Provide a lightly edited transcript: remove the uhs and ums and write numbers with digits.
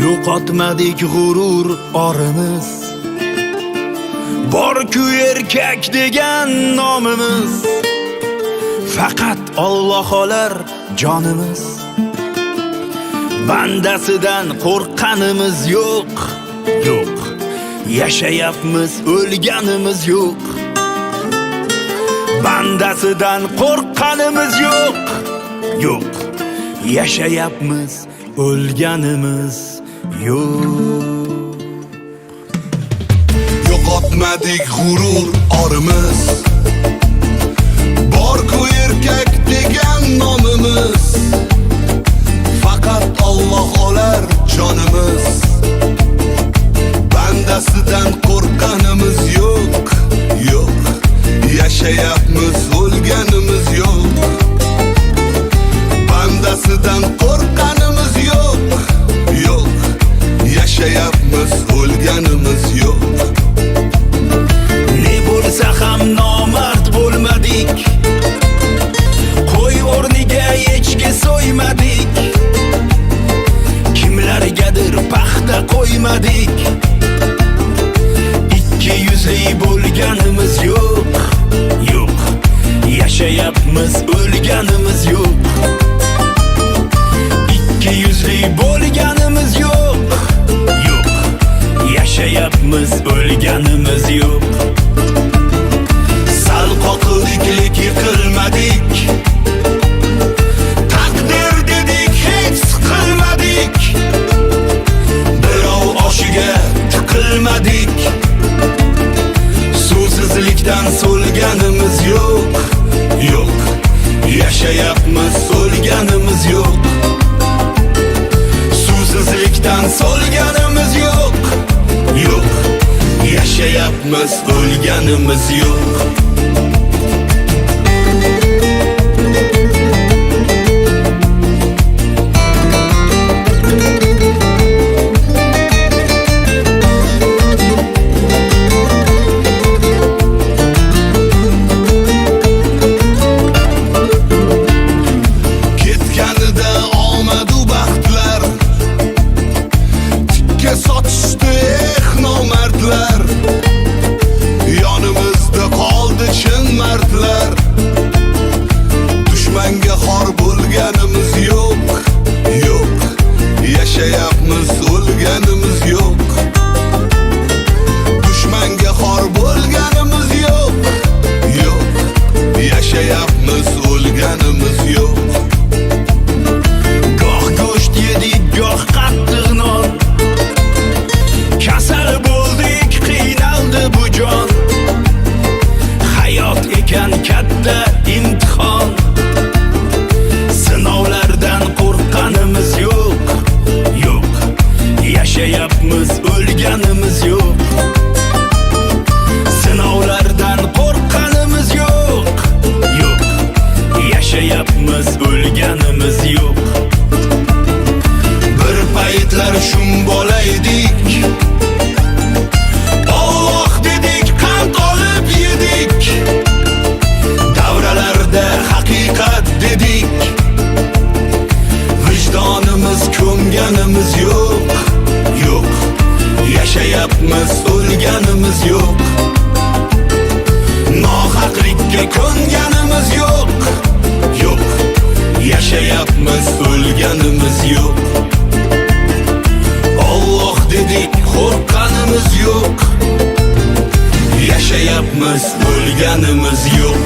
Yo'qotmadik g'urur orimiz, bor-ku erkak degan nomimiz. Faqat Alloh olar jonimiz, bandasidan qo'rqqanimiz yo'q. Yo'q, yashayapmiz, o'lganimiz yo'q. Bandasidan qo'rqqanimiz yo'q. Yo'q, yashayapmiz, o'lganimiz yo'q. Yo'qotmadik g'urur orimiz, bor-ku erkak degan nomimiz. Faqat Alloh olar jonimiz, bandasidan qo'rqqanimiz yo'q. Yo'q, yashayapmiz, o'lganimiz yo'q. Bandasidan qo'rqqanimiz yo'q. Yo'q, yashayapmiz, o'lganimiz yo'q. Ne bo'lsa ham nomard bo'lmadik, qo'y o'rniga echki so'ymadik. Kimlargadir paxta qo'ymadik. Ikki yuzli bo'lganimiz yo'q. Yo'q, yashayapmiz, o'lganimiz yo'q. Ikki yuzli bo'lganimiz yo'q. Yo'q, yashayapmiz, o'lganimiz yo'q. Sal qoqildik, yiqilmadik. Taqdir dedik, hech siqilmadik. Birov oshiga tiqilmadik. Suvsizlikdan so'lganimiz yo'q. Yo'q, yashayapmiz, o'lganimiz yo'q. Suvsizlikdan so'lganimiz yo'q. Yo'q, yashayapmiz, o'lganimiz yo'q. Ketganida omadu baxtlar, tikka sotishdi nomardlar. Yonimizda qoldi chin mardlar. Dushmanga xor bo'lganimiz yo'q. Yo'q, yashayapmiz, o'lganimiz yo'q. Dushmanga xor bo'lganimiz yo'q. Yo'q, yashayapmiz, o'lganimiz yo'q. Goh go'sht yedik, goh qattiq non. Kasal bo'ldik, qiynaldi bu jon. Hayot ekan katta imtihon. Sinovlardan qo'rqqanimiz yo'q. Yo'q, yashayapmiz, o'lganimiz yo'q. Sinovlardan qo'rqqanimiz yo'q. Yo'q, yashayapmiz, o'lganimiz yo'q. Bir paytlar shum bola edik. Alloh dedik, qand olib yedik. Davralarda haqiqat dedik. Vijdonimiz ko'mganimiz yo'q. Yo'q, yashayapmiz, o'lganimiz yo'q. Nohaqlikka ko'nganimiz yo'q. Yo'q, yashayapmiz, o'lganimiz yo'q. Alloh dedik, qo'rqqanimiz yo'q. Yashayapmiz, o'lganimiz yo'q.